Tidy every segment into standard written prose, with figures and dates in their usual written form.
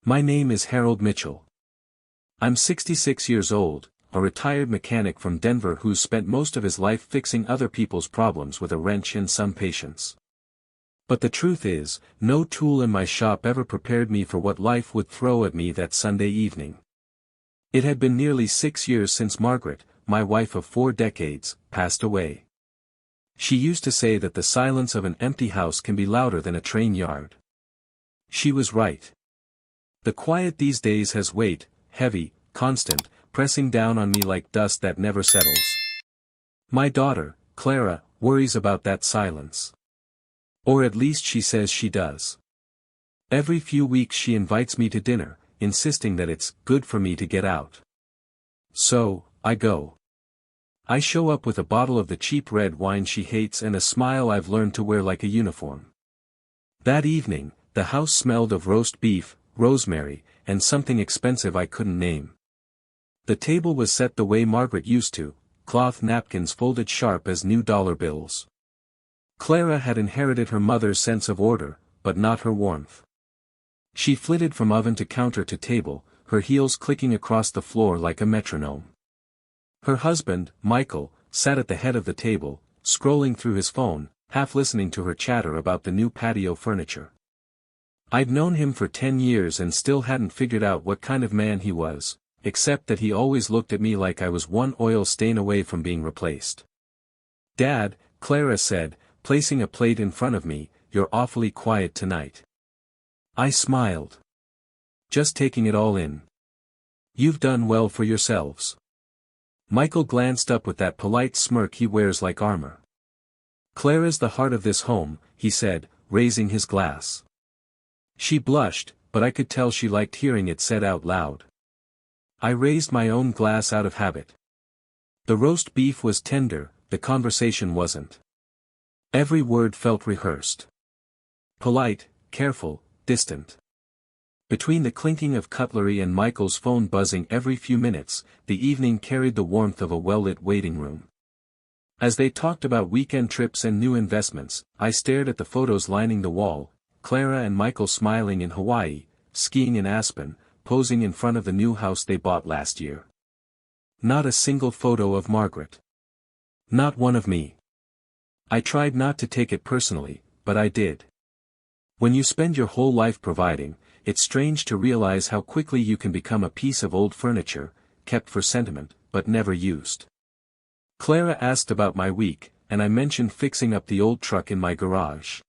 My name is Harold Mitchell. I'm 66 years old, a retired mechanic from Denver who's spent most of his life fixing other people's problems with a wrench and some patience. But the truth is, no tool in my shop ever prepared me for what life would throw at me that Sunday evening. It had been nearly 6 years since Margaret, my wife of 4 decades, passed away. She used to say that the silence of an empty house can be louder than a train yard. She was right. The quiet these days has weight, heavy, constant, pressing down on me like dust that never settles. My daughter, Clara, worries about that silence. Or at least she says she does. Every few weeks she invites me to dinner, insisting that it's good for me to get out. So, I go. I show up with a bottle of the cheap red wine she hates and a smile I've learned to wear like a uniform. That evening, the house smelled of roast beef, rosemary, and something expensive I couldn't name. The table was set the way Margaret used to, cloth napkins folded sharp as new dollar bills. Clara had inherited her mother's sense of order, but not her warmth. She flitted from oven to counter to table, her heels clicking across the floor like a metronome. Her husband, Michael, sat at the head of the table, scrolling through his phone, half listening to her chatter about the new patio furniture. I'd known him for 10 years and still hadn't figured out what kind of man he was, except that he always looked at me like I was one oil stain away from being replaced. "Dad," Clara said, placing a plate in front of me, "you're awfully quiet tonight." I smiled. Just taking it all in. "You've done well for yourselves." Michael glanced up with that polite smirk he wears like armor. "Clara's the heart of this home," he said, raising his glass. She blushed, but I could tell she liked hearing it said out loud. I raised my own glass out of habit. The roast beef was tender, the conversation wasn't. Every word felt rehearsed. Polite, careful, distant. Between the clinking of cutlery and Michael's phone buzzing every few minutes, the evening carried the warmth of a well-lit waiting room. As they talked about weekend trips and new investments, I stared at the photos lining the wall, Clara and Michael smiling in Hawaii, skiing in Aspen, posing in front of the new house they bought last year. Not a single photo of Margaret. Not one of me. I tried not to take it personally, but I did. When you spend your whole life providing, it's strange to realize how quickly you can become a piece of old furniture, kept for sentiment, but never used. Clara asked about my week, and I mentioned fixing up the old truck in my garage.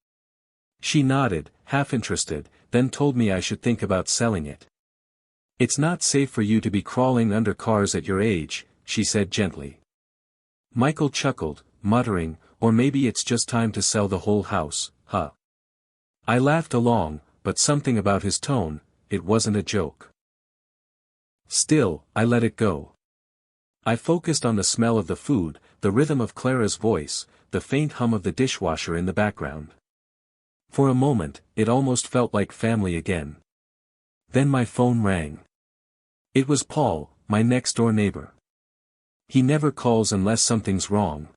She nodded, half interested, then told me I should think about selling it. "It's not safe for you to be crawling under cars at your age," she said gently. Michael chuckled, muttering, "Or maybe it's just time to sell the whole house, huh?" I laughed along, but something about his tone, it wasn't a joke. Still, I let it go. I focused on the smell of the food, the rhythm of Clara's voice, the faint hum of the dishwasher in the background. For a moment, it almost felt like family again. Then my phone rang. It was Paul, my next-door neighbor. He never calls unless something's wrong.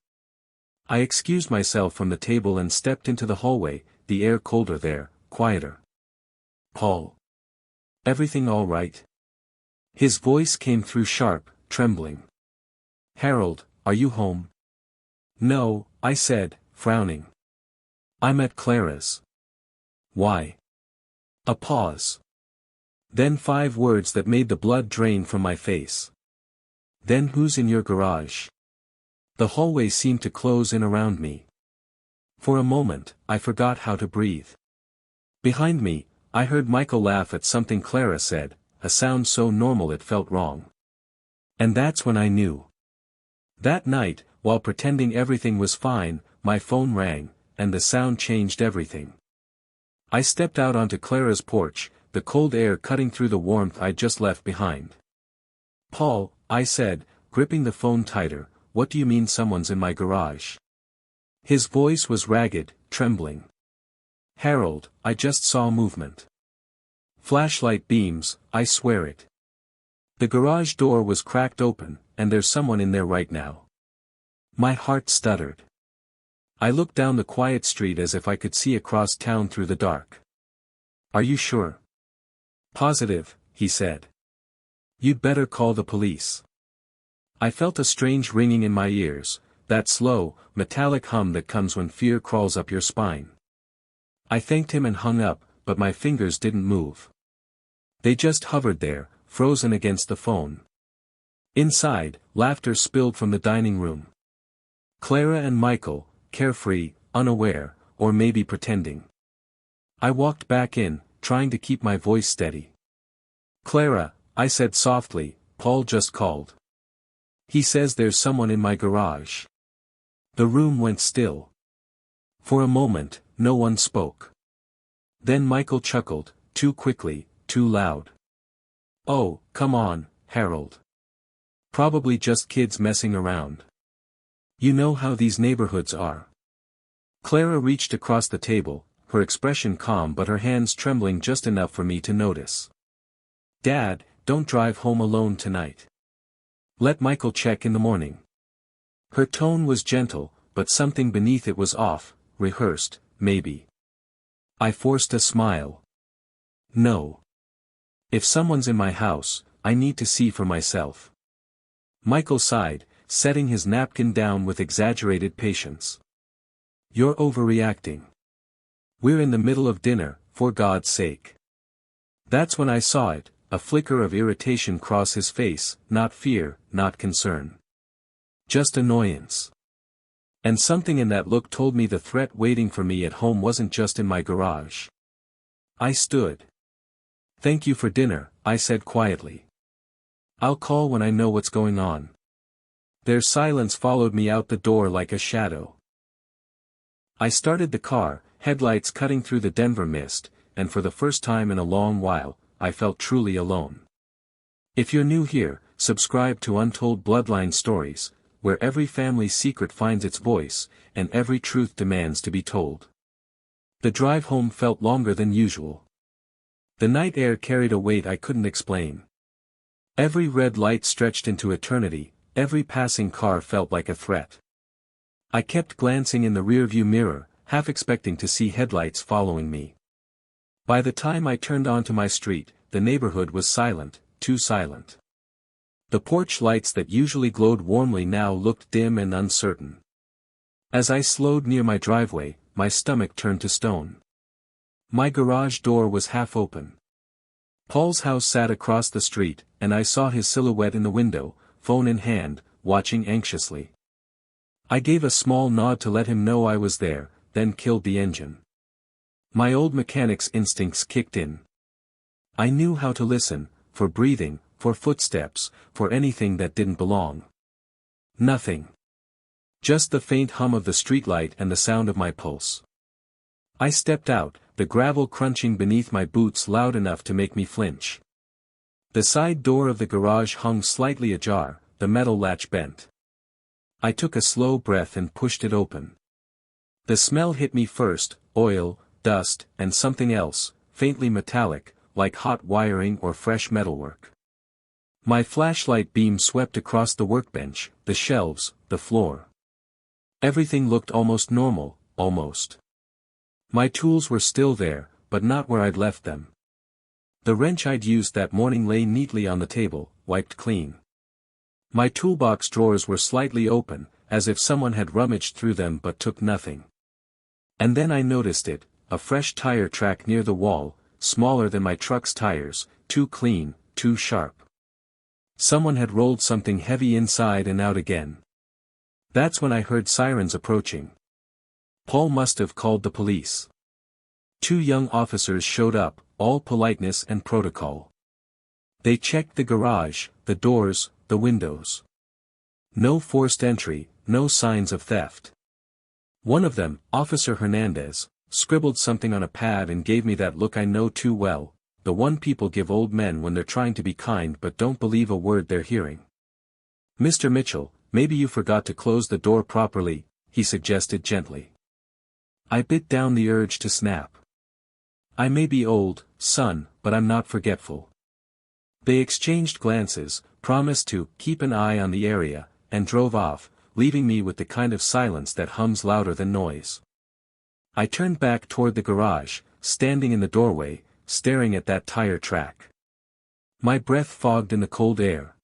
I excused myself from the table and stepped into the hallway, the air colder there, quieter. "Paul. Everything all right?" His voice came through sharp, trembling. "Harold, are you home?" "No," I said, frowning. "I'm at Clara's." "Why?" A pause. Then 5 words that made the blood drain from my face. "Then who's in your garage?" The hallway seemed to close in around me. For a moment, I forgot how to breathe. Behind me, I heard Michael laugh at something Clara said, a sound so normal it felt wrong. And that's when I knew. That night, while pretending everything was fine, my phone rang, and the sound changed everything. I stepped out onto Clara's porch, the cold air cutting through the warmth I'd just left behind. "Paul," I said, gripping the phone tighter, "what do you mean someone's in my garage?" His voice was ragged, trembling. "Harold, I just saw movement. Flashlight beams, I swear it. The garage door was cracked open, and there's someone in there right now." My heart stuttered. I looked down the quiet street as if I could see across town through the dark. "Are you sure?" Positive, he said. You'd better call the police. I felt a strange ringing in my ears, that slow, metallic hum that comes when fear crawls up your spine. I thanked him and hung up, but my fingers didn't move. They just hovered there, frozen against the phone. Inside, laughter spilled from the dining room. Clara and Michael, carefree, unaware, or maybe pretending. I walked back in, trying to keep my voice steady. Clara, I said softly, Paul just called. He says there's someone in my garage. The room went still. For a moment, no one spoke. Then Michael chuckled, too quickly, too loud. Oh, come on, Harold. Probably just kids messing around. You know how these neighborhoods are. Clara reached across the table, her expression calm but her hands trembling just enough for me to notice. Dad, don't drive home alone tonight. Let Michael check in the morning. Her tone was gentle, but something beneath it was off, rehearsed, maybe. I forced a smile. No. If someone's in my house, I need to see for myself. Michael sighed, setting his napkin down with exaggerated patience. You're overreacting. We're in the middle of dinner, for God's sake. That's when I saw it, a flicker of irritation cross his face, not fear, not concern. Just annoyance. And something in that look told me the threat waiting for me at home wasn't just in my garage. I stood. Thank you for dinner, I said quietly. I'll call when I know what's going on. Their silence followed me out the door like a shadow. I started the car, headlights cutting through the Denver mist, and for the first time in a long while, I felt truly alone. If you're new here, subscribe to Untold Bloodline Stories, where every family secret finds its voice, and every truth demands to be told. The drive home felt longer than usual. The night air carried a weight I couldn't explain. Every red light stretched into eternity, every passing car felt like a threat. I kept glancing in the rearview mirror, half expecting to see headlights following me. By the time I turned onto my street, the neighborhood was silent, too silent. The porch lights that usually glowed warmly now looked dim and uncertain. As I slowed near my driveway, my stomach turned to stone. My garage door was half open. Paul's house sat across the street, and I saw his silhouette in the window, phone in hand, watching anxiously. I gave a small nod to let him know I was there, then killed the engine. My old mechanic's instincts kicked in. I knew how to listen, for breathing, for footsteps, for anything that didn't belong. Nothing. Just the faint hum of the streetlight and the sound of my pulse. I stepped out, the gravel crunching beneath my boots loud enough to make me flinch. The side door of the garage hung slightly ajar, the metal latch bent. I took a slow breath and pushed it open. The smell hit me first, oil, dust, and something else, faintly metallic, like hot wiring or fresh metalwork. My flashlight beam swept across the workbench, the shelves, the floor. Everything looked almost normal, almost. My tools were still there, but not where I'd left them. The wrench I'd used that morning lay neatly on the table, wiped clean. My toolbox drawers were slightly open, as if someone had rummaged through them but took nothing. And then I noticed it, a fresh tire track near the wall, smaller than my truck's tires, too clean, too sharp. Someone had rolled something heavy inside and out again. That's when I heard sirens approaching. Paul must have called the police. 2 young officers showed up, all politeness and protocol. They checked the garage, the doors, the windows. No forced entry, no signs of theft. One of them, Officer Hernandez, scribbled something on a pad and gave me that look I know too well, the one people give old men when they're trying to be kind but don't believe a word they're hearing. Mr. Mitchell, maybe you forgot to close the door properly, he suggested gently. I bit down the urge to snap. I may be old, son, but I'm not forgetful. They exchanged glances, promised to keep an eye on the area, and drove off, leaving me with the kind of silence that hums louder than noise. I turned back toward the garage, standing in the doorway, staring at that tire track. My breath fogged in the cold air.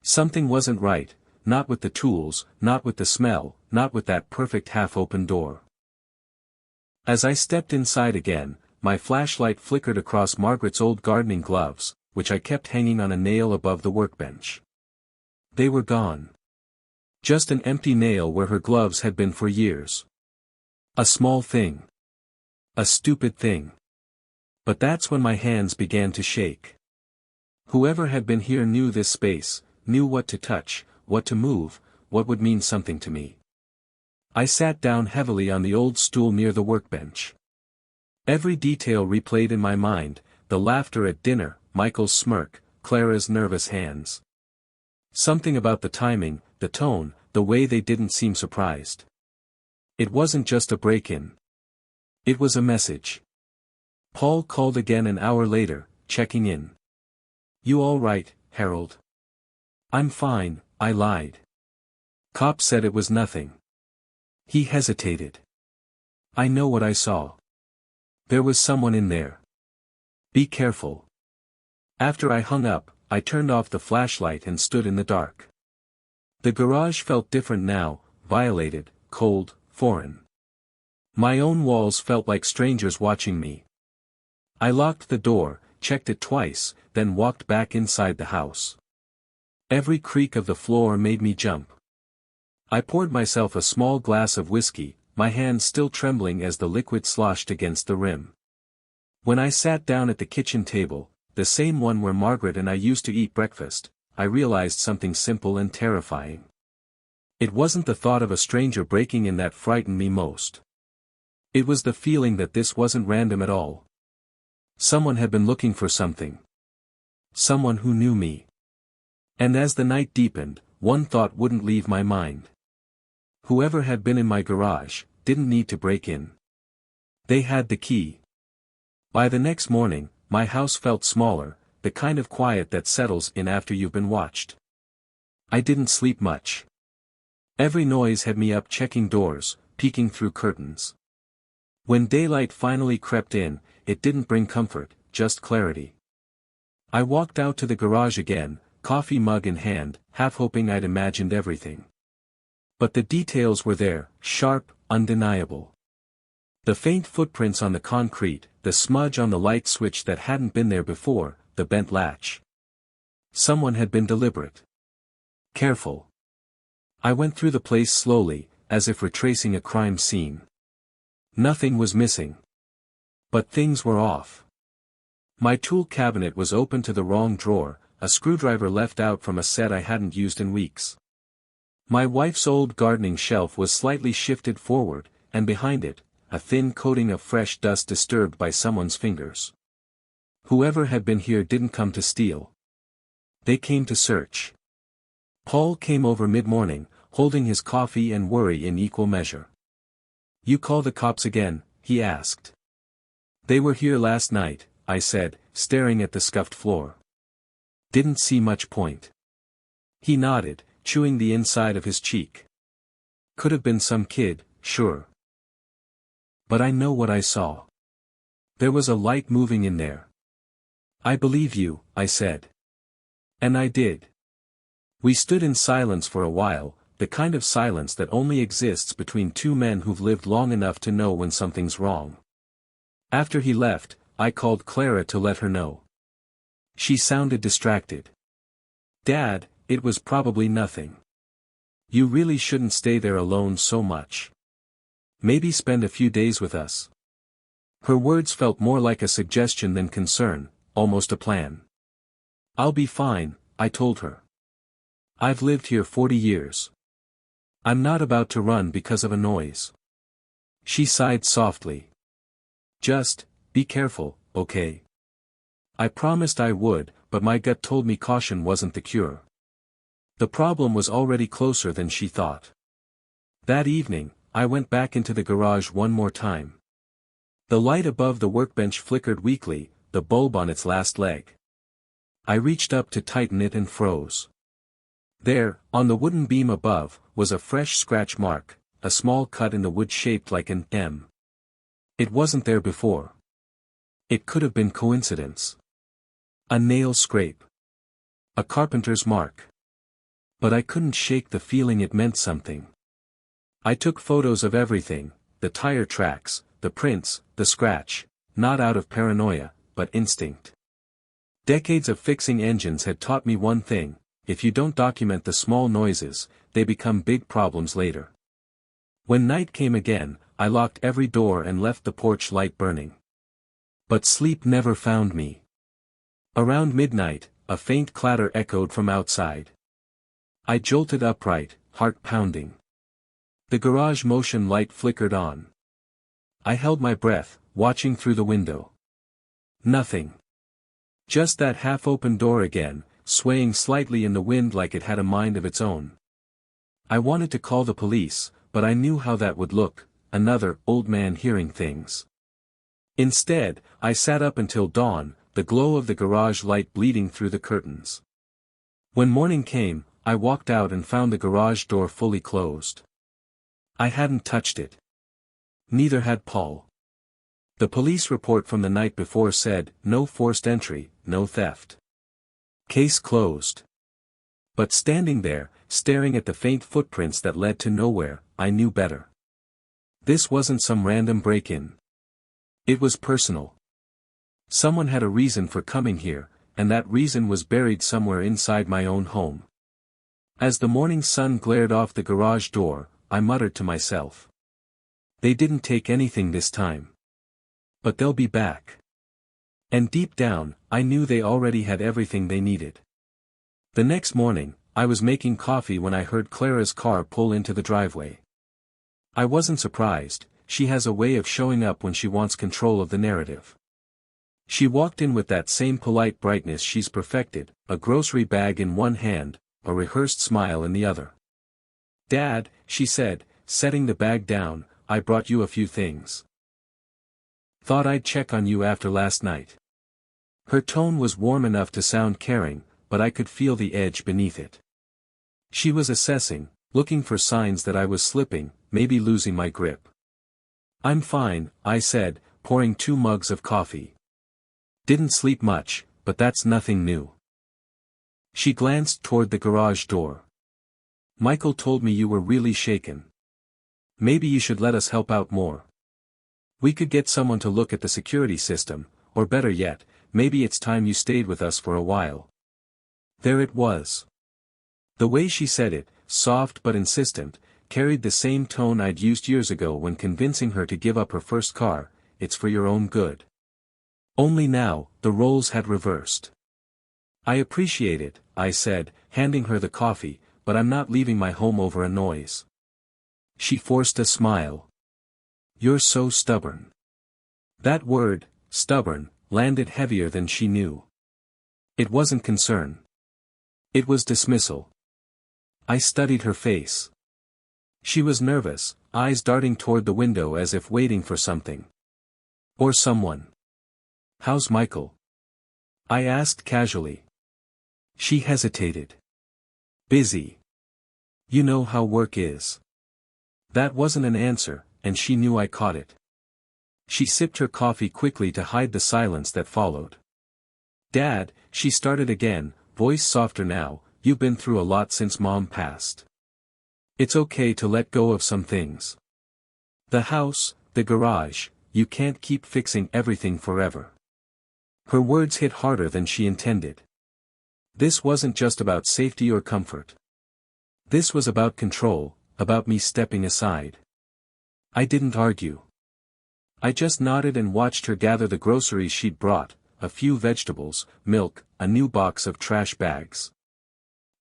Something wasn't right, not with the tools, not with the smell, not with that perfect half-open door. As I stepped inside again, my flashlight flickered across Margaret's old gardening gloves, which I kept hanging on a nail above the workbench. They were gone. Just an empty nail where her gloves had been for years. A small thing. A stupid thing. But that's when my hands began to shake. Whoever had been here knew this space, knew what to touch, what to move, what would mean something to me. I sat down heavily on the old stool near the workbench. Every detail replayed in my mind, the laughter at dinner, Michael's smirk, Clara's nervous hands. Something about the timing, the tone, the way they didn't seem surprised. It wasn't just a break-in. It was a message. Paul called again an hour later, checking in. "You all right, Harold?" "I'm fine," I lied. "Cop said it was nothing." He hesitated. "I know what I saw. There was someone in there. Be careful." After I hung up, I turned off the flashlight and stood in the dark. The garage felt different now, violated, cold, foreign. My own walls felt like strangers watching me. I locked the door, checked it twice, then walked back inside the house. Every creak of the floor made me jump. I poured myself a small glass of whiskey, my hands still trembling as the liquid sloshed against the rim. When I sat down at the kitchen table, the same one where Margaret and I used to eat breakfast, I realized something simple and terrifying. It wasn't the thought of a stranger breaking in that frightened me most. It was the feeling that this wasn't random at all. Someone had been looking for something. Someone who knew me. And as the night deepened, one thought wouldn't leave my mind. Whoever had been in my garage, didn't need to break in. They had the key. By the next morning, my house felt smaller, the kind of quiet that settles in after you've been watched. I didn't sleep much. Every noise had me up checking doors, peeking through curtains. When daylight finally crept in, it didn't bring comfort, just clarity. I walked out to the garage again, coffee mug in hand, half hoping I'd imagined everything. But the details were there, sharp, undeniable. The faint footprints on the concrete, the smudge on the light switch that hadn't been there before, the bent latch. Someone had been deliberate. Careful. I went through the place slowly, as if retracing a crime scene. Nothing was missing. But things were off. My tool cabinet was open to the wrong drawer, a screwdriver left out from a set I hadn't used in weeks. My wife's old gardening shelf was slightly shifted forward, and behind it, a thin coating of fresh dust disturbed by someone's fingers. Whoever had been here didn't come to steal. They came to search. Paul came over mid-morning, holding his coffee and worry in equal measure. "You call the cops again?" he asked. "They were here last night," I said, staring at the scuffed floor. "Didn't see much point." He nodded, chewing the inside of his cheek. "Could have been some kid, sure. But I know what I saw. There was a light moving in there." "I believe you," I said. And I did. We stood in silence for a while, the kind of silence that only exists between two men who've lived long enough to know when something's wrong. After he left, I called Clara to let her know. She sounded distracted. "Dad, it was probably nothing. You really shouldn't stay there alone so much. Maybe spend a few days with us." Her words felt more like a suggestion than concern, almost a plan. "I'll be fine," I told her. "I've lived here 40 years. I'm not about to run because of a noise." She sighed softly. "Just, be careful, okay?" I promised I would, but my gut told me caution wasn't the cure. The problem was already closer than she thought. That evening, I went back into the garage one more time. The light above the workbench flickered weakly, the bulb on its last leg. I reached up to tighten it and froze. There, on the wooden beam above, was a fresh scratch mark, a small cut in the wood shaped like an M. It wasn't there before. It could have been coincidence. A nail scrape. A carpenter's mark. But I couldn't shake the feeling it meant something. I took photos of everything, the tire tracks, the prints, the scratch, not out of paranoia, but instinct. Decades of fixing engines had taught me one thing: if you don't document the small noises, they become big problems later. When night came again, I locked every door and left the porch light burning. But sleep never found me. Around midnight, a faint clatter echoed from outside. I jolted upright, heart pounding. The garage motion light flickered on. I held my breath, watching through the window. Nothing. Just that half-open door again, swaying slightly in the wind like it had a mind of its own. I wanted to call the police, but I knew how that would look, another old man hearing things. Instead, I sat up until dawn, the glow of the garage light bleeding through the curtains. When morning came, I walked out and found the garage door fully closed. I hadn't touched it. Neither had Paul. The police report from the night before said, no forced entry, no theft. Case closed. But standing there, staring at the faint footprints that led to nowhere, I knew better. This wasn't some random break-in. It was personal. Someone had a reason for coming here, and that reason was buried somewhere inside my own home. As the morning sun glared off the garage door, I muttered to myself. They didn't take anything this time. But they'll be back. And deep down, I knew they already had everything they needed. The next morning, I was making coffee when I heard Clara's car pull into the driveway. I wasn't surprised. She has a way of showing up when she wants control of the narrative. She walked in with that same polite brightness she's perfected, a grocery bag in one hand, a rehearsed smile in the other. "Dad," she said, setting the bag down, "I brought you a few things. Thought I'd check on you after last night." Her tone was warm enough to sound caring, but I could feel the edge beneath it. She was assessing, looking for signs that I was slipping, maybe losing my grip. "I'm fine," I said, pouring 2 mugs of coffee. "Didn't sleep much, but that's nothing new." She glanced toward the garage door. "Michael told me you were really shaken. Maybe you should let us help out more. We could get someone to look at the security system, or better yet, maybe it's time you stayed with us for a while." There it was. The way she said it, soft but insistent, carried the same tone I'd used years ago when convincing her to give up her first car: "It's for your own good." Only now, the roles had reversed. "I appreciate it," I said, handing her the coffee, "but I'm not leaving my home over a noise." She forced a smile. "You're so stubborn." That word, stubborn, landed heavier than she knew. It wasn't concern. It was dismissal. I studied her face. She was nervous, eyes darting toward the window as if waiting for something. Or someone. "How's Michael?" I asked casually. She hesitated. "Busy. You know how work is." That wasn't an answer, and she knew I caught it. She sipped her coffee quickly to hide the silence that followed. "Dad," she started again, voice softer now, "you've been through a lot since Mom passed. It's okay to let go of some things. The house, the garage, you can't keep fixing everything forever." Her words hit harder than she intended. This wasn't just about safety or comfort. This was about control, about me stepping aside. I didn't argue. I just nodded and watched her gather the groceries she'd brought, a few vegetables, milk, a new box of trash bags.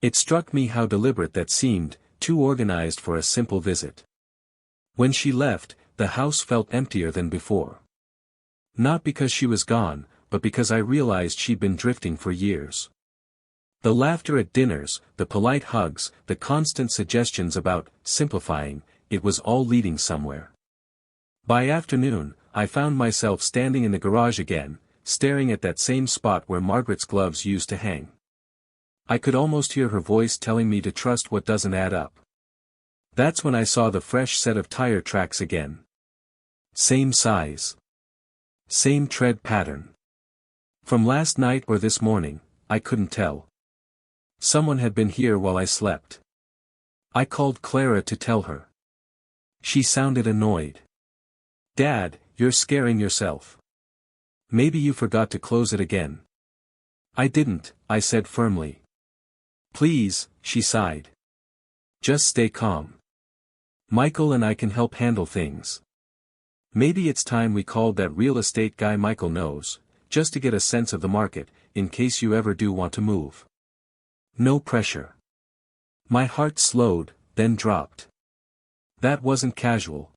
It struck me how deliberate that seemed, too organized for a simple visit. When she left, the house felt emptier than before. Not because she was gone, but because I realized she'd been drifting for years. The laughter at dinners, the polite hugs, the constant suggestions about simplifying, it was all leading somewhere. By afternoon, I found myself standing in the garage again, staring at that same spot where Margaret's gloves used to hang. I could almost hear her voice telling me to trust what doesn't add up. That's when I saw the fresh set of tire tracks again. Same size. Same tread pattern. From last night or this morning, I couldn't tell. Someone had been here while I slept. I called Clara to tell her. She sounded annoyed. Dad, you're scaring yourself. Maybe you forgot to close it again. I didn't, I said firmly. Please, she sighed. Just stay calm. Michael and I can help handle things. Maybe it's time we called that real estate guy Michael knows, just to get a sense of the market, in case you ever do want to move. No pressure. My heart slowed, then dropped. That wasn't casual.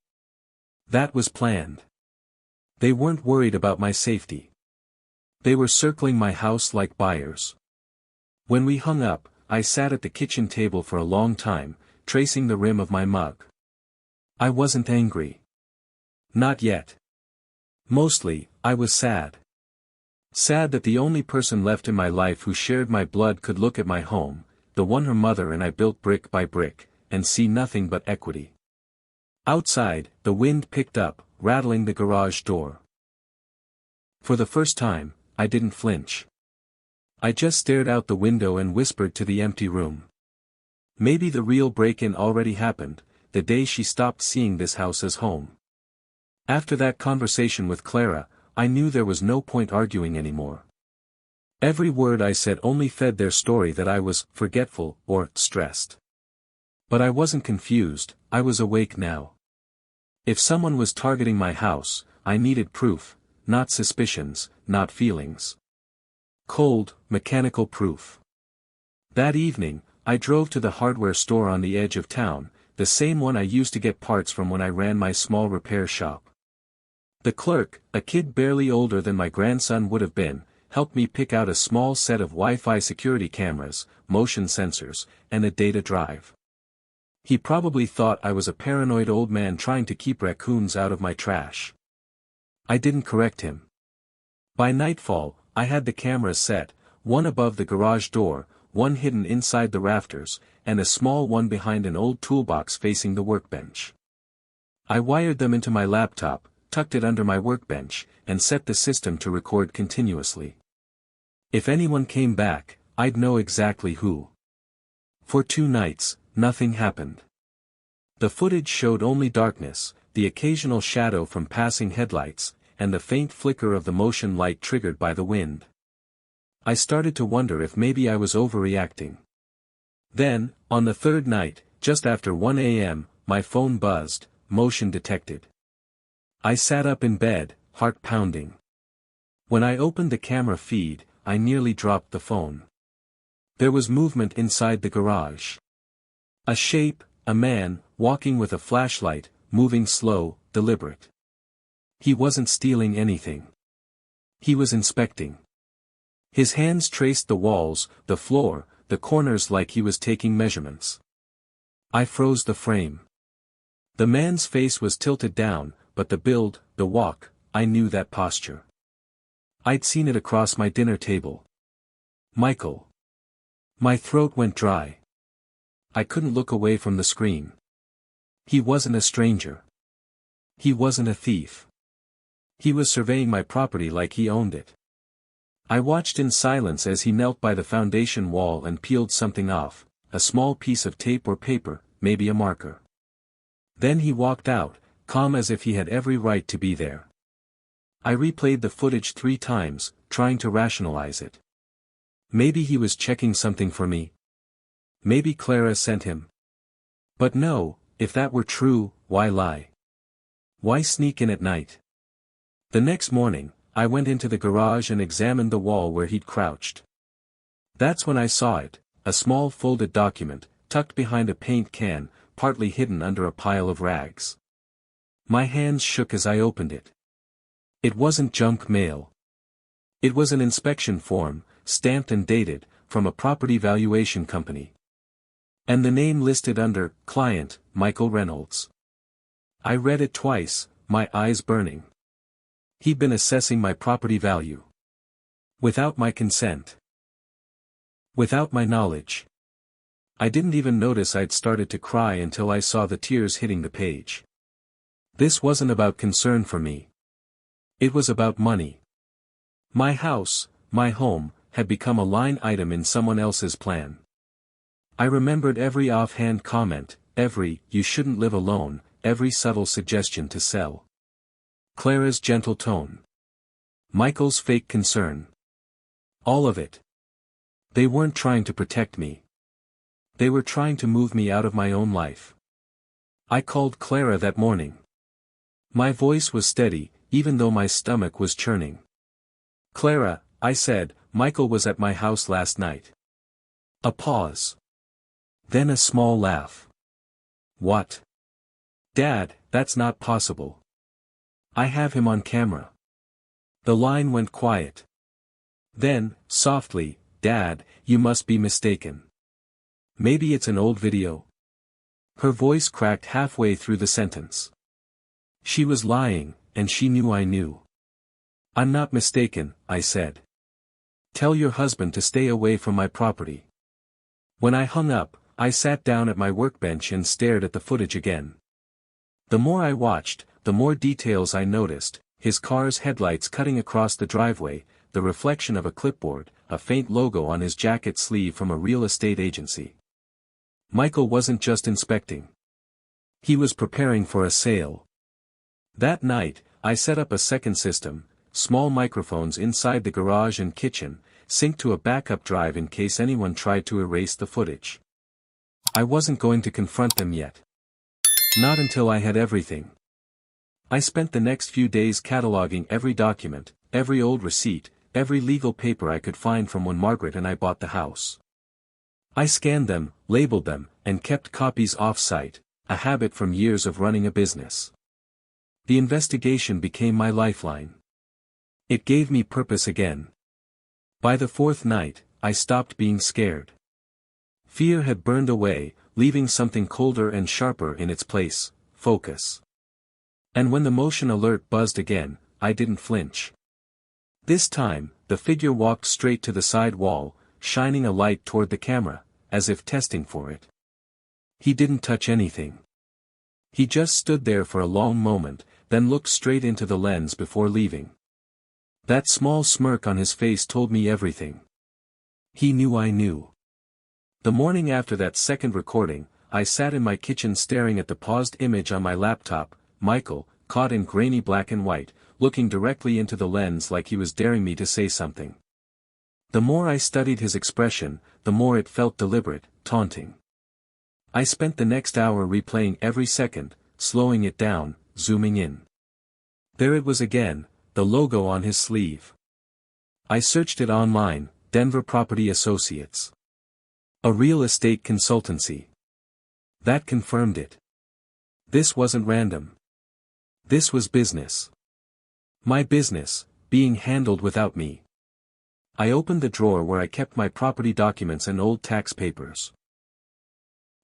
That was planned. They weren't worried about my safety. They were circling my house like buyers. When we hung up, I sat at the kitchen table for a long time, tracing the rim of my mug. I wasn't angry. Not yet. Mostly, I was sad. Sad that the only person left in my life who shared my blood could look at my home, the one her mother and I built brick by brick, and see nothing but equity. Outside, the wind picked up, rattling the garage door. For the first time, I didn't flinch. I just stared out the window and whispered to the empty room. Maybe the real break-in already happened, the day she stopped seeing this house as home. After that conversation with Clara, I knew there was no point arguing anymore. Every word I said only fed their story that I was forgetful or stressed. But I wasn't confused, I was awake now. If someone was targeting my house, I needed proof, not suspicions, not feelings. Cold, mechanical proof. That evening, I drove to the hardware store on the edge of town, the same one I used to get parts from when I ran my small repair shop. The clerk, a kid barely older than my grandson would have been, helped me pick out a small set of Wi-Fi security cameras, motion sensors, and a data drive. He probably thought I was a paranoid old man trying to keep raccoons out of my trash. I didn't correct him. By nightfall, I had the cameras set, one above the garage door, one hidden inside the rafters, and a small one behind an old toolbox facing the workbench. I wired them into my laptop, tucked it under my workbench, and set the system to record continuously. If anyone came back, I'd know exactly who. For 2 nights, nothing happened. The footage showed only darkness, the occasional shadow from passing headlights, and the faint flicker of the motion light triggered by the wind. I started to wonder if maybe I was overreacting. Then, on the 3rd night, just after 1 a.m., my phone buzzed, motion detected. I sat up in bed, heart pounding. When I opened the camera feed, I nearly dropped the phone. There was movement inside the garage. A shape, a man, walking with a flashlight, moving slow, deliberate. He wasn't stealing anything. He was inspecting. His hands traced the walls, the floor, the corners like he was taking measurements. I froze the frame. The man's face was tilted down, but the build, the walk, I knew that posture. I'd seen it across my dinner table. Michael. My throat went dry. I couldn't look away from the screen. He wasn't a stranger. He wasn't a thief. He was surveying my property like he owned it. I watched in silence as he knelt by the foundation wall and peeled something off, a small piece of tape or paper, maybe a marker. Then he walked out, calm as if he had every right to be there. I replayed the footage 3 times, trying to rationalize it. Maybe he was checking something for me. Maybe Clara sent him. But no, if that were true, why lie? Why sneak in at night? The next morning, I went into the garage and examined the wall where he'd crouched. That's when I saw it, a small folded document, tucked behind a paint can, partly hidden under a pile of rags. My hands shook as I opened it. It wasn't junk mail. It was an inspection form, stamped and dated, from a property valuation company. And the name listed under, Client, Michael Reynolds. I read it twice, my eyes burning. He'd been assessing my property value. Without my consent. Without my knowledge. I didn't even notice I'd started to cry until I saw the tears hitting the page. This wasn't about concern for me. It was about money. My house, my home, had become a line item in someone else's plan. I remembered every offhand comment, every, "you shouldn't live alone," every subtle suggestion to sell. Clara's gentle tone. Michael's fake concern. All of it. They weren't trying to protect me. They were trying to move me out of my own life. I called Clara that morning. My voice was steady, even though my stomach was churning. "Clara," I said, "Michael was at my house last night." A pause. Then a small laugh. "What? Dad, that's not possible. I have him on camera." The line went quiet. Then, softly, "Dad, you must be mistaken. Maybe it's an old video." Her voice cracked halfway through the sentence. She was lying, and she knew I knew. "I'm not mistaken," I said. "Tell your husband to stay away from my property." When I hung up, I sat down at my workbench and stared at the footage again. The more I watched, the more details I noticed: his car's headlights cutting across the driveway, the reflection of a clipboard, a faint logo on his jacket sleeve from a real estate agency. Michael wasn't just inspecting. He was preparing for a sale. That night, I set up a second system, small microphones inside the garage and kitchen, synced to a backup drive in case anyone tried to erase the footage. I wasn't going to confront them yet. Not until I had everything. I spent the next few days cataloging every document, every old receipt, every legal paper I could find from when Margaret and I bought the house. I scanned them, labeled them, and kept copies off-site, a habit from years of running a business. The investigation became my lifeline. It gave me purpose again. By the fourth night, I stopped being scared. Fear had burned away, leaving something colder and sharper in its place: focus. And when the motion alert buzzed again, I didn't flinch. This time, the figure walked straight to the side wall, shining a light toward the camera, as if testing for it. He didn't touch anything. He just stood there for a long moment, then looked straight into the lens before leaving. That small smirk on his face told me everything. He knew I knew. The morning after that second recording, I sat in my kitchen staring at the paused image on my laptop, Michael, caught in grainy black and white, looking directly into the lens like he was daring me to say something. The more I studied his expression, the more it felt deliberate, taunting. I spent the next hour replaying every second, slowing it down, zooming in. There it was again, the logo on his sleeve. I searched it online: Denver Property Associates. A real estate consultancy. That confirmed it. This wasn't random. This was business. My business, being handled without me. I opened the drawer where I kept my property documents and old tax papers.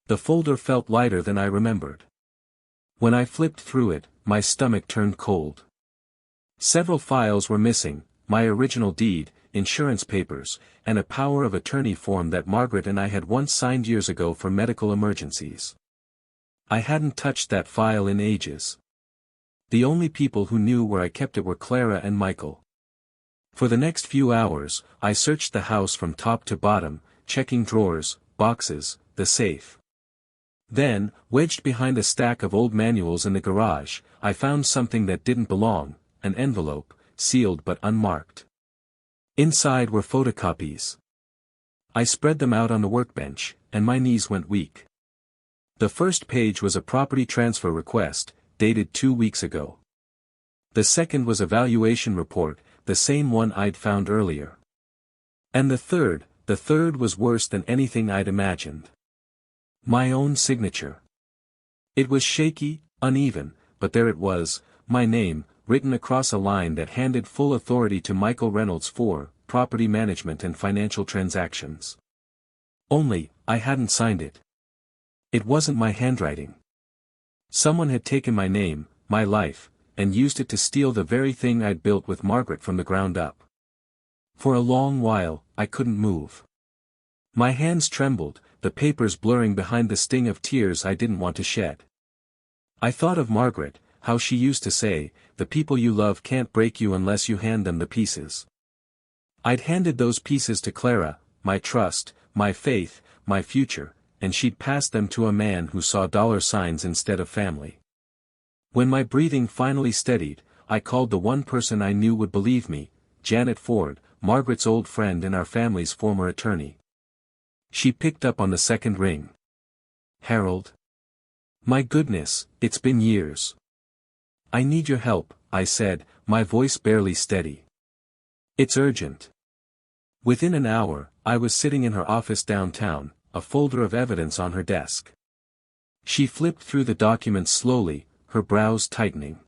The folder felt lighter than I remembered. When I flipped through it, my stomach turned cold. Several files were missing: my original deed, insurance papers, and a power of attorney form that Margaret and I had once signed years ago for medical emergencies. I hadn't touched that file in ages. The only people who knew where I kept it were Clara and Michael. For the next few hours, I searched the house from top to bottom, checking drawers, boxes, the safe. Then, wedged behind a stack of old manuals in the garage, I found something that didn't belong: an envelope, sealed but unmarked. Inside were photocopies. I spread them out on the workbench, and my knees went weak. The first page was a property transfer request, dated 2 weeks ago. The second was a valuation report, the same one I'd found earlier. And the third was worse than anything I'd imagined. My own signature. It was shaky, uneven, but there it was, my name, written across a line that handed full authority to Michael Reynolds for property management and financial transactions. Only, I hadn't signed it. It wasn't my handwriting. Someone had taken my name, my life, and used it to steal the very thing I'd built with Margaret from the ground up. For a long while, I couldn't move. My hands trembled, the papers blurring behind the sting of tears I didn't want to shed. I thought of Margaret, how she used to say, "The people you love can't break you unless you hand them the pieces." I'd handed those pieces to Clara, my trust, my faith, my future, and she'd passed them to a man who saw dollar signs instead of family. When my breathing finally steadied, I called the one person I knew would believe me, Janet Ford, Margaret's old friend and our family's former attorney. She picked up on the second ring. "Harold? My goodness, it's been years. I need your help," I said, my voice barely steady. "It's urgent." Within an hour, I was sitting in her office downtown, a folder of evidence on her desk. She flipped through the documents slowly, her brows tightening.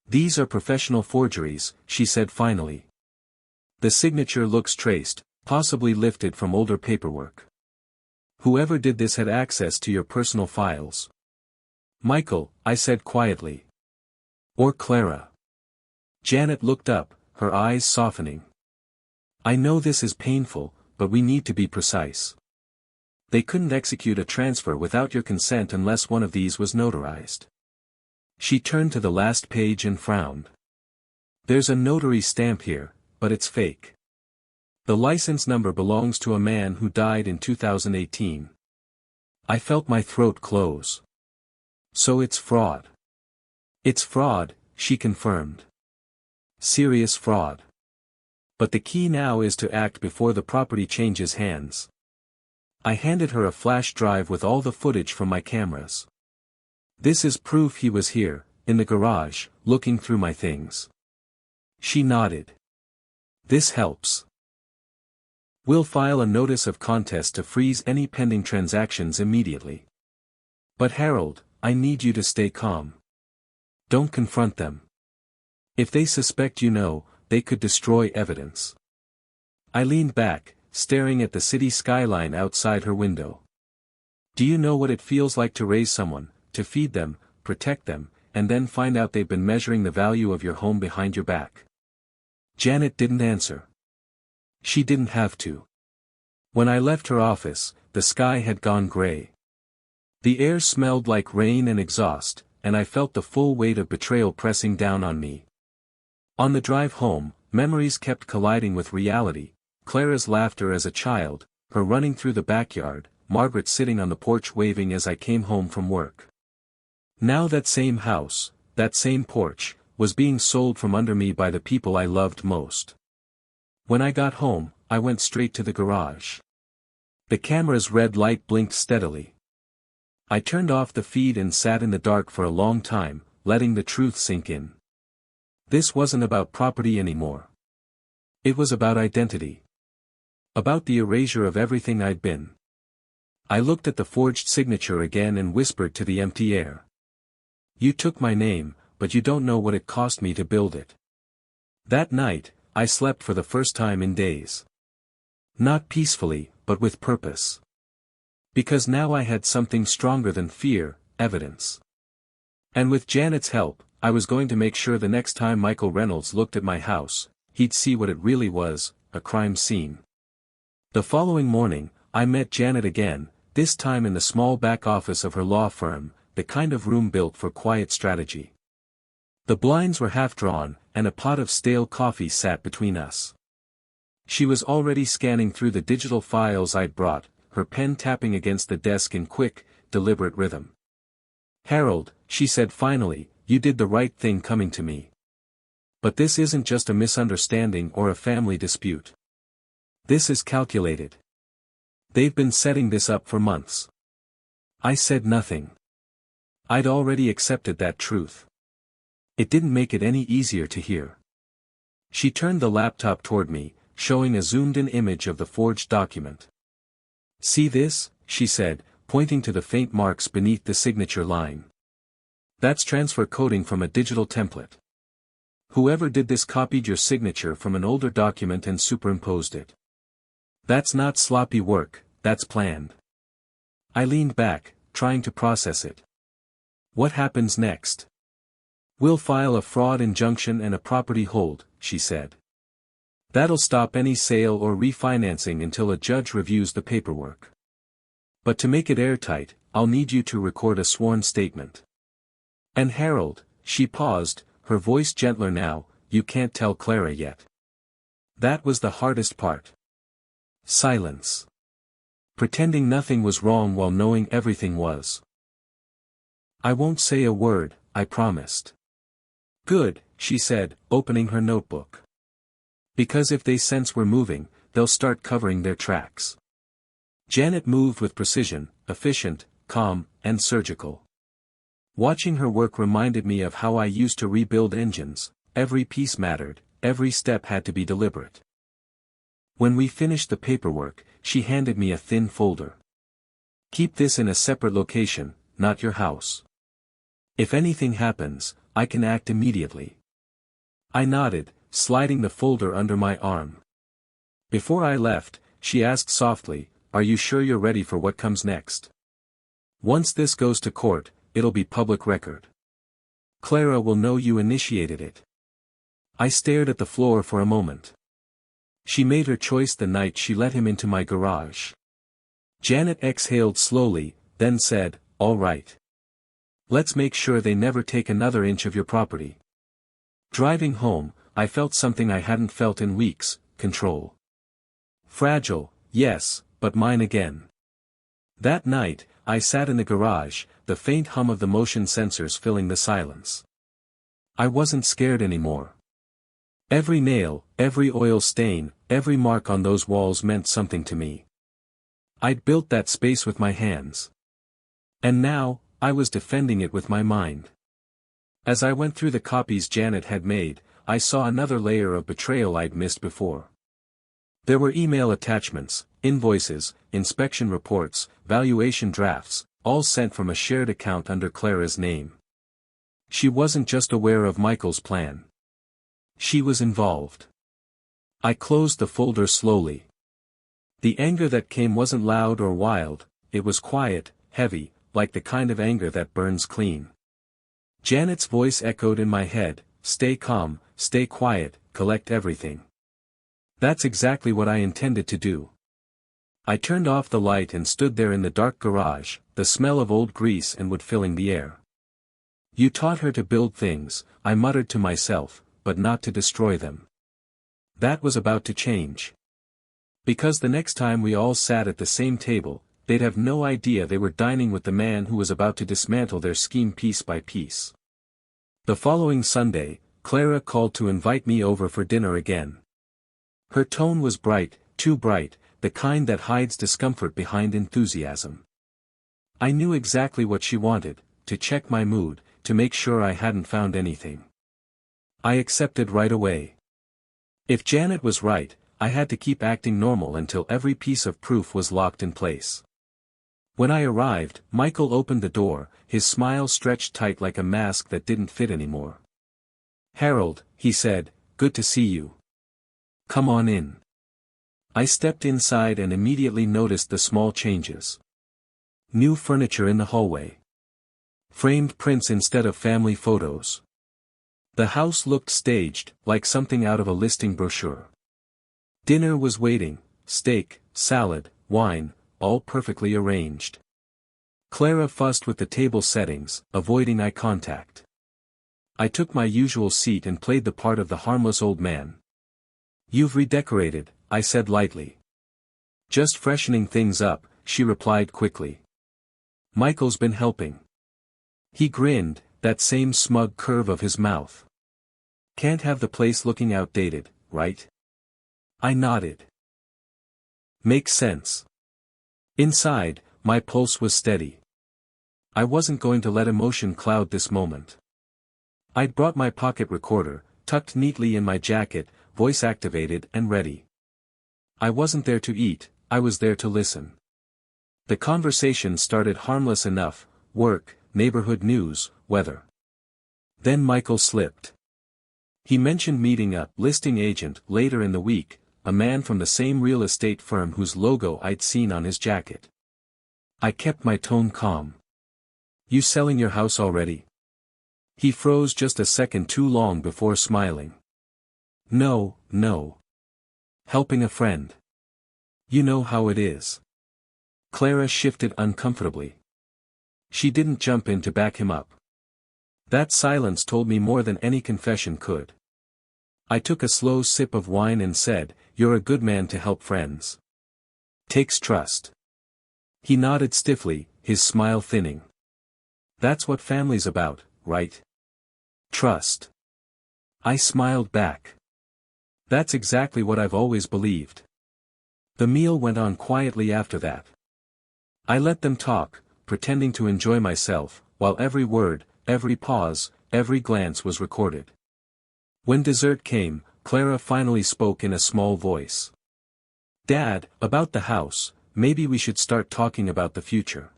"These are professional forgeries," she said finally. "The signature looks traced, possibly lifted from older paperwork. Whoever did this had access to your personal files." "Michael," I said quietly. "Or Clara." Janet looked up, her eyes softening. "I know this is painful, but we need to be precise. They couldn't execute a transfer without your consent unless one of these was notarized." She turned to the last page and frowned. "There's a notary stamp here, but it's fake. The license number belongs to a man who died in 2018. I felt my throat close. "So it's fraud." "It's fraud," she confirmed. "Serious fraud. But the key now is to act before the property changes hands." I handed her a flash drive with all the footage from my cameras. "This is proof he was here, in the garage, looking through my things." She nodded. "This helps. We'll file a notice of contest to freeze any pending transactions immediately. But Harold, I need you to stay calm. Don't confront them. If they suspect you know, they could destroy evidence." I leaned back, staring at the city skyline outside her window. "Do you know what it feels like to raise someone, to feed them, protect them, and then find out they've been measuring the value of your home behind your back?" Janet didn't answer. She didn't have to. When I left her office, the sky had gone gray. The air smelled like rain and exhaust, and I felt the full weight of betrayal pressing down on me. On the drive home, memories kept colliding with reality: Clara's laughter as a child, her running through the backyard, Margaret sitting on the porch waving as I came home from work. Now that same house, that same porch, was being sold from under me by the people I loved most. When I got home, I went straight to the garage. The camera's red light blinked steadily. I turned off the feed and sat in the dark for a long time, letting the truth sink in. This wasn't about property anymore. It was about identity. About the erasure of everything I'd been. I looked at the forged signature again and whispered to the empty air. "You took my name, but you don't know what it cost me to build it." That night, I slept for the first time in days. Not peacefully, but with purpose. Because now I had something stronger than fear, evidence. And with Janet's help, I was going to make sure the next time Michael Reynolds looked at my house, he'd see what it really was, a crime scene. The following morning, I met Janet again, this time in the small back office of her law firm, the kind of room built for quiet strategy. The blinds were half drawn, and a pot of stale coffee sat between us. She was already scanning through the digital files I'd brought, her pen tapping against the desk in quick, deliberate rhythm. "Harold," she said finally, "you did the right thing coming to me. But this isn't just a misunderstanding or a family dispute. This is calculated. They've been setting this up for months." I said nothing. I'd already accepted that truth. It didn't make it any easier to hear. She turned the laptop toward me, showing a zoomed-in image of the forged document. "See this?" she said, pointing to the faint marks beneath the signature line. "That's transfer coding from a digital template. Whoever did this copied your signature from an older document and superimposed it. That's not sloppy work, that's planned." I leaned back, trying to process it. "What happens next?" "We'll file a fraud injunction and a property hold," she said. "That'll stop any sale or refinancing until a judge reviews the paperwork. But to make it airtight, I'll need you to record a sworn statement. And Harold," she paused, her voice gentler now, "you can't tell Clara yet. That was the hardest part. Silence. Pretending nothing was wrong while knowing everything was. I won't say a word, I promised. Good, she said, opening her notebook. Because if they sense we're moving, they'll start covering their tracks. Janet moved with precision, efficient, calm, and surgical. Watching her work reminded me of how I used to rebuild engines. Every piece mattered, every step had to be deliberate. When we finished the paperwork, she handed me a thin folder. Keep this in a separate location, not your house. If anything happens, I can act immediately. I nodded, sliding the folder under my arm. Before I left, she asked softly, "Are you sure you're ready for what comes next? Once this goes to court, it'll be public record. Clara will know you initiated it." I stared at the floor for a moment. She made her choice the night she let him into my garage. Janet exhaled slowly, then said, "All right. Let's make sure they never take another inch of your property." Driving home, I felt something I hadn't felt in weeks: control. Fragile, yes, but mine again. That night, I sat in the garage, the faint hum of the motion sensors filling the silence. I wasn't scared anymore. Every nail, every oil stain, every mark on those walls meant something to me. I'd built that space with my hands. And now, I was defending it with my mind. As I went through the copies Janet had made, I saw another layer of betrayal I'd missed before. There were email attachments, invoices, inspection reports, valuation drafts, all sent from a shared account under Clara's name. She wasn't just aware of Michael's plan. She was involved. I closed the folder slowly. The anger that came wasn't loud or wild, it was quiet, heavy, like the kind of anger that burns clean. Janet's voice echoed in my head, "Stay calm, stay quiet, collect everything." That's exactly what I intended to do. I turned off the light and stood there in the dark garage, the smell of old grease and wood filling the air. "You taught her to build things," I muttered to myself, "but not to destroy them." That was about to change. Because the next time we all sat at the same table, they'd have no idea they were dining with the man who was about to dismantle their scheme piece by piece. The following Sunday, Clara called to invite me over for dinner again. Her tone was bright, too bright, the kind that hides discomfort behind enthusiasm. I knew exactly what she wanted: to check my mood, to make sure I hadn't found anything. I accepted right away. If Janet was right, I had to keep acting normal until every piece of proof was locked in place. When I arrived, Michael opened the door, his smile stretched tight like a mask that didn't fit anymore. "Harold," he said, "good to see you. Come on in." I stepped inside and immediately noticed the small changes. New furniture in the hallway. Framed prints instead of family photos. The house looked staged, like something out of a listing brochure. Dinner was waiting: steak, salad, wine, all perfectly arranged. Clara fussed with the table settings, avoiding eye contact. I took my usual seat and played the part of the harmless old man. "You've redecorated," I said lightly. "Just freshening things up," she replied quickly. "Michael's been helping." He grinned, that same smug curve of his mouth. "Can't have the place looking outdated, right?" I nodded. "Makes sense." Inside, my pulse was steady. I wasn't going to let emotion cloud this moment. I'd brought my pocket recorder, tucked neatly in my jacket, voice activated and ready. I wasn't there to eat, I was there to listen. The conversation started harmless enough: work, neighborhood news, weather. Then Michael slipped. He mentioned meeting a listing agent later in the week, a man from the same real estate firm whose logo I'd seen on his jacket. I kept my tone calm. "You selling your house already?" He froze just a second too long before smiling. No. Helping a friend. You know how it is." Clara shifted uncomfortably. She didn't jump in to back him up. That silence told me more than any confession could. I took a slow sip of wine and said, "You're a good man to help friends. Takes trust." He nodded stiffly, his smile thinning. "That's what family's about, right? Trust." I smiled back. "That's exactly what I've always believed." The meal went on quietly after that. I let them talk, pretending to enjoy myself, while every word, every pause, every glance was recorded. When dessert came, Clara finally spoke in a small voice. "Dad, about the house, maybe we should start talking about the future.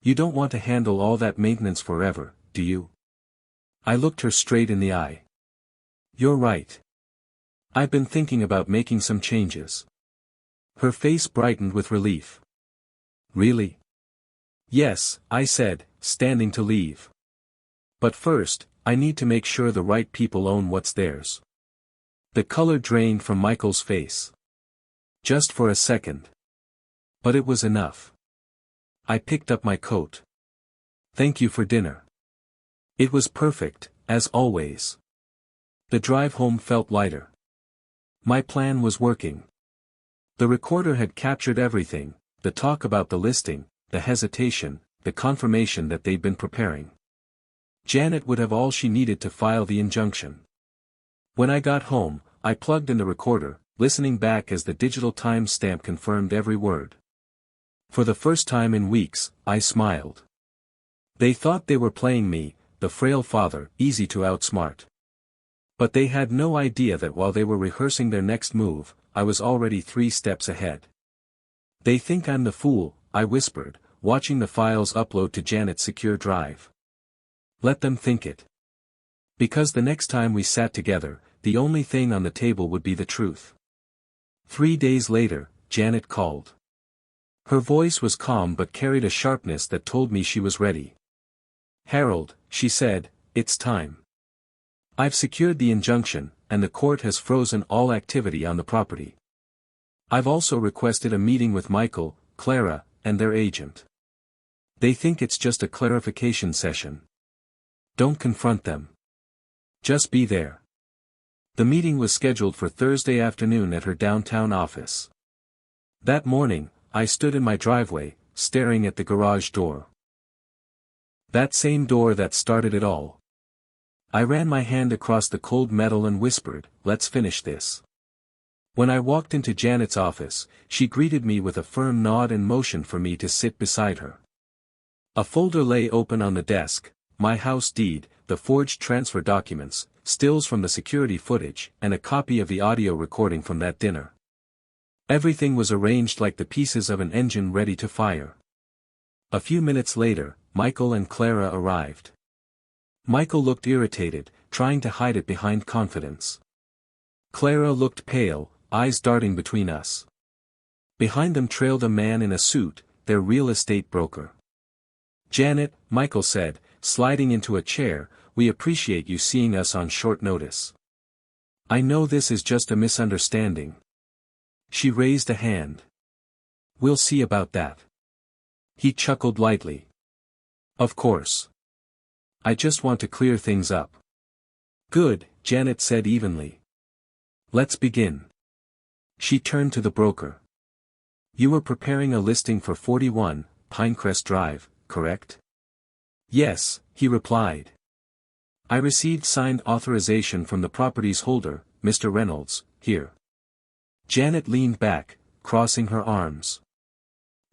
You don't want to handle all that maintenance forever, do you?" I looked her straight in the eye. "You're right. I've been thinking about making some changes." Her face brightened with relief. "Really?" "Yes," I said, standing to leave. "But first, I need to make sure the right people own what's theirs." The color drained from Michael's face. Just for a second. But it was enough. I picked up my coat. "Thank you for dinner." It was perfect, as always. The drive home felt lighter. My plan was working. The recorder had captured everything, the talk about the listing, the hesitation, the confirmation that they'd been preparing. Janet would have all she needed to file the injunction. When I got home, I plugged in the recorder, listening back as the digital timestamp confirmed every word. For the first time in weeks, I smiled. They thought they were playing me, the frail father, easy to outsmart. But they had no idea that while they were rehearsing their next move, I was already 3 steps ahead. "They think I'm the fool," I whispered, watching the files upload to Janet's secure drive. "Let them think it. Because the next time we sat together, the only thing on the table would be the truth." 3 days later, Janet called. Her voice was calm but carried a sharpness that told me she was ready. "Harold," she said, "it's time. I've secured the injunction, and the court has frozen all activity on the property. I've also requested a meeting with Michael, Clara, and their agent. They think it's just a clarification session. Don't confront them. Just be there." The meeting was scheduled for Thursday afternoon at her downtown office. That morning, I stood in my driveway, staring at the garage door. That same door that started it all. I ran my hand across the cold metal and whispered, "Let's finish this." When I walked into Janet's office, she greeted me with a firm nod and motioned for me to sit beside her. A folder lay open on the desk, my house deed, the forged transfer documents, stills from the security footage, and a copy of the audio recording from that dinner. Everything was arranged like the pieces of an engine ready to fire. A few minutes later, Michael and Clara arrived. Michael looked irritated, trying to hide it behind confidence. Clara looked pale, eyes darting between us. Behind them trailed a man in a suit, their real estate broker. "Janet," Michael said, sliding into a chair, "we appreciate you seeing us on short notice. I know this is just a misunderstanding." She raised a hand. "We'll see about that." He chuckled lightly. "Of course. I just want to clear things up." "Good," Janet said evenly. "Let's begin." She turned to the broker. "You were preparing a listing for 41, Pinecrest Drive, correct?" "Yes," he replied. "I received signed authorization from the property's holder, Mr. Reynolds, here." Janet leaned back, crossing her arms.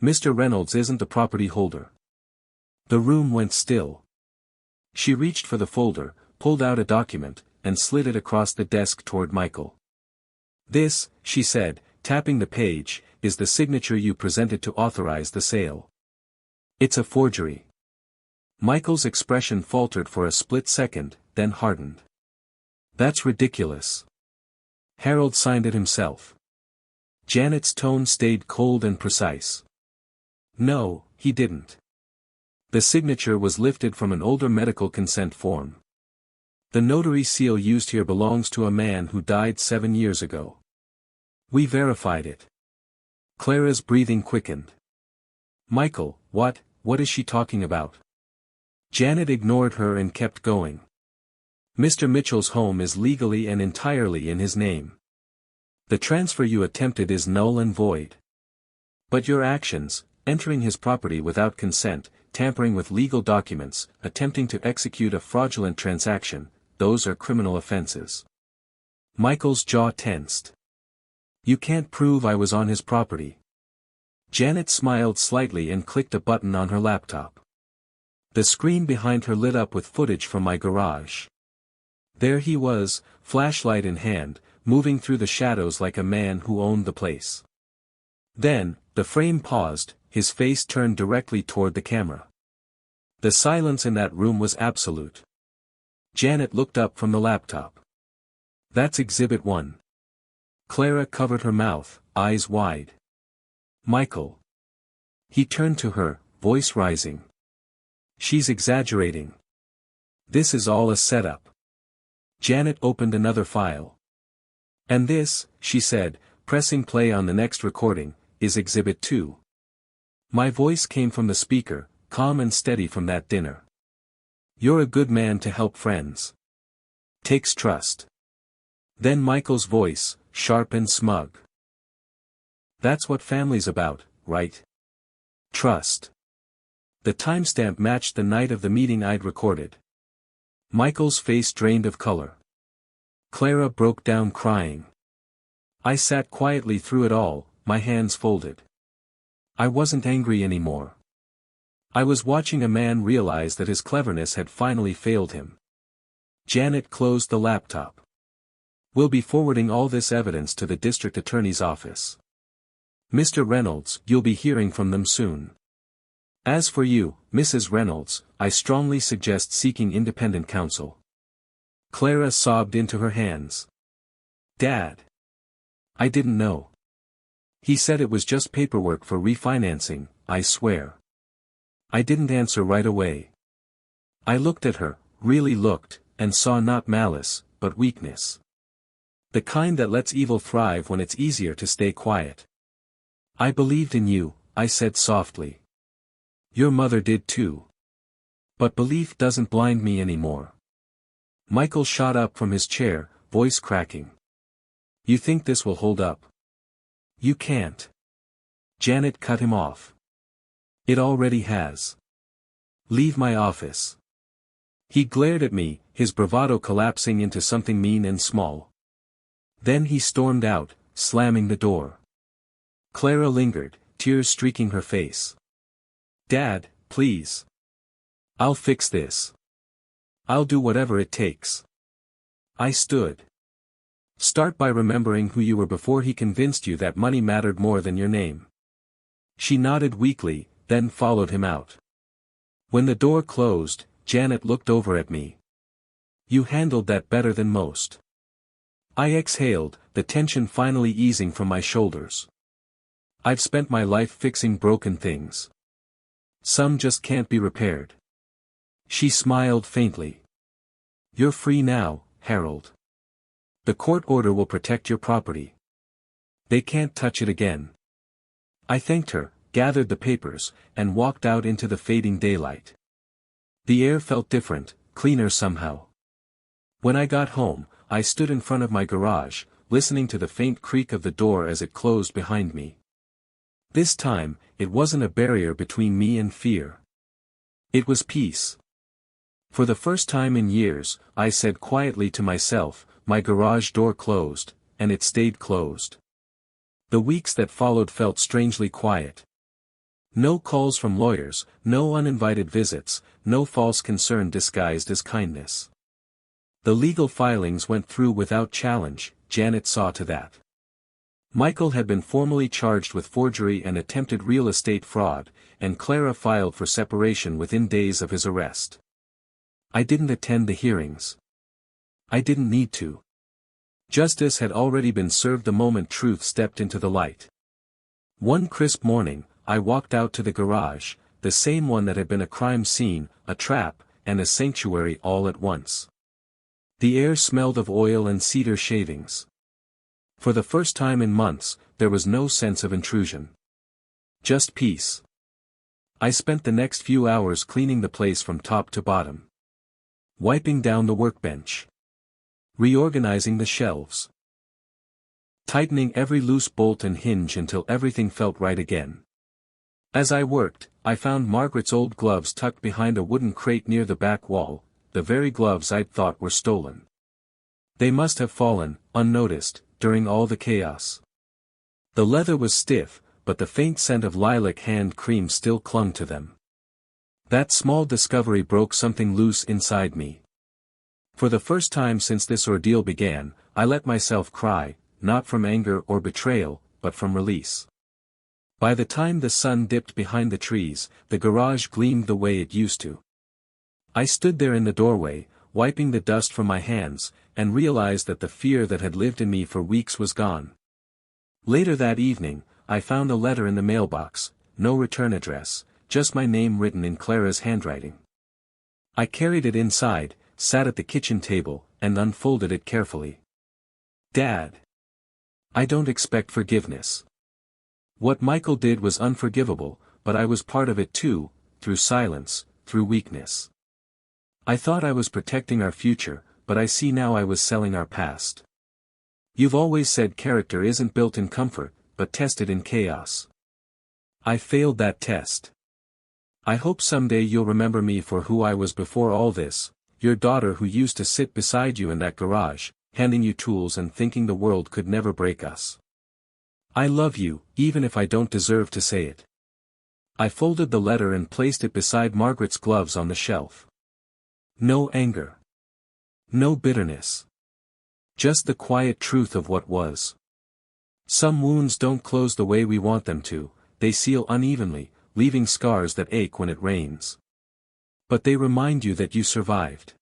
"Mr. Reynolds isn't the property holder." The room went still. She reached for the folder, pulled out a document, and slid it across the desk toward Michael. "This," she said, tapping the page, "is the signature you presented to authorize the sale. It's a forgery." Michael's expression faltered for a split second, then hardened. "That's ridiculous. Harold signed it himself." Janet's tone stayed cold and precise. "No, he didn't. The signature was lifted from an older medical consent form. The notary seal used here belongs to a man who died 7 years ago. We verified it." Clara's breathing quickened. "Michael, what is she talking about?" Janet ignored her and kept going. Mr. Mitchell's home is legally and entirely in his name. The transfer you attempted is null and void. But your actions, entering his property without consent, tampering with legal documents, attempting to execute a fraudulent transaction, those are criminal offenses. Michael's jaw tensed. You can't prove I was on his property. Janet smiled slightly and clicked a button on her laptop. The screen behind her lit up with footage from my garage. There he was, flashlight in hand, moving through the shadows like a man who owned the place. Then, the frame paused, his face turned directly toward the camera. The silence in that room was absolute. Janet looked up from the laptop. That's Exhibit 1. Clara covered her mouth, eyes wide. Michael. He turned to her, voice rising. She's exaggerating. This is all a setup. Janet opened another file. And this, she said, pressing play on the next recording, is Exhibit 2. My voice came from the speaker, calm and steady from that dinner. You're a good man to help friends. Takes trust. Then Michael's voice, sharp and smug. That's what family's about, right? Trust. The timestamp matched the night of the meeting I'd recorded. Michael's face drained of color. Clara broke down crying. I sat quietly through it all, my hands folded. I wasn't angry anymore. I was watching a man realize that his cleverness had finally failed him. Janet closed the laptop. We'll be forwarding all this evidence to the district attorney's office. Mr. Reynolds, you'll be hearing from them soon. As for you, Mrs. Reynolds, I strongly suggest seeking independent counsel. Clara sobbed into her hands. Dad. I didn't know. He said it was just paperwork for refinancing, I swear. I didn't answer right away. I looked at her, really looked, and saw not malice, but weakness. The kind that lets evil thrive when it's easier to stay quiet. I believed in you, I said softly. Your mother did too. But belief doesn't blind me anymore. Michael shot up from his chair, voice cracking. You think this will hold up? You can't. Janet cut him off. It already has. Leave my office. He glared at me, his bravado collapsing into something mean and small. Then he stormed out, slamming the door. Clara lingered, tears streaking her face. Dad, please. I'll fix this. I'll do whatever it takes. I stood. Start by remembering who you were before he convinced you that money mattered more than your name. She nodded weakly, then followed him out. When the door closed, Janet looked over at me. You handled that better than most. I exhaled, the tension finally easing from my shoulders. I've spent my life fixing broken things. Some just can't be repaired. She smiled faintly. You're free now, Harold. The court order will protect your property. They can't touch it again. I thanked her, gathered the papers, and walked out into the fading daylight. The air felt different, cleaner somehow. When I got home, I stood in front of my garage, listening to the faint creak of the door as it closed behind me. This time, it wasn't a barrier between me and fear. It was peace. For the first time in years, I said quietly to myself, my garage door closed, and it stayed closed. The weeks that followed felt strangely quiet. No calls from lawyers, no uninvited visits, no false concern disguised as kindness. The legal filings went through without challenge, Janet saw to that. Michael had been formally charged with forgery and attempted real estate fraud, and Clara filed for separation within days of his arrest. I didn't attend the hearings. I didn't need to. Justice had already been served the moment truth stepped into the light. One crisp morning, I walked out to the garage, the same one that had been a crime scene, a trap, and a sanctuary all at once. The air smelled of oil and cedar shavings. For the first time in months, there was no sense of intrusion. Just peace. I spent the next few hours cleaning the place from top to bottom. Wiping down the workbench. Reorganizing the shelves. Tightening every loose bolt and hinge until everything felt right again. As I worked, I found Margaret's old gloves tucked behind a wooden crate near the back wall, the very gloves I'd thought were stolen. They must have fallen, unnoticed, during all the chaos. The leather was stiff, but the faint scent of lilac hand cream still clung to them. That small discovery broke something loose inside me. For the first time since this ordeal began, I let myself cry, not from anger or betrayal, but from release. By the time the sun dipped behind the trees, the garage gleamed the way it used to. I stood there in the doorway, wiping the dust from my hands, and realized that the fear that had lived in me for weeks was gone. Later that evening, I found a letter in the mailbox, no return address, just my name written in Clara's handwriting. I carried it inside, sat at the kitchen table, and unfolded it carefully. Dad. I don't expect forgiveness. What Michael did was unforgivable, but I was part of it too, through silence, through weakness. I thought I was protecting our future, but I see now I was selling our past. You've always said character isn't built in comfort, but tested in chaos. I failed that test. I hope someday you'll remember me for who I was before all this, your daughter who used to sit beside you in that garage, handing you tools and thinking the world could never break us. I love you, even if I don't deserve to say it. I folded the letter and placed it beside Margaret's gloves on the shelf. No anger. No bitterness. Just the quiet truth of what was. Some wounds don't close the way we want them to, they seal unevenly, leaving scars that ache when it rains. But they remind you that you survived.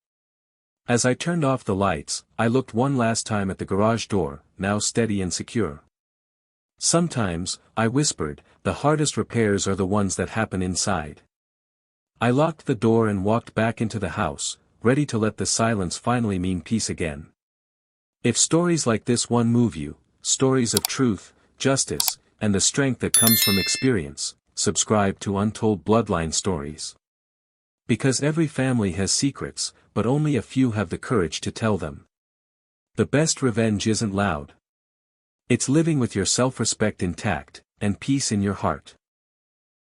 As I turned off the lights, I looked one last time at the garage door, now steady and secure. Sometimes, I whispered, the hardest repairs are the ones that happen inside. I locked the door and walked back into the house, ready to let the silence finally mean peace again. If stories like this one move you, stories of truth, justice, and the strength that comes from experience, subscribe to Untold Bloodline Stories. Because every family has secrets, but only a few have the courage to tell them. The best revenge isn't loud. It's living with your self-respect intact, and peace in your heart.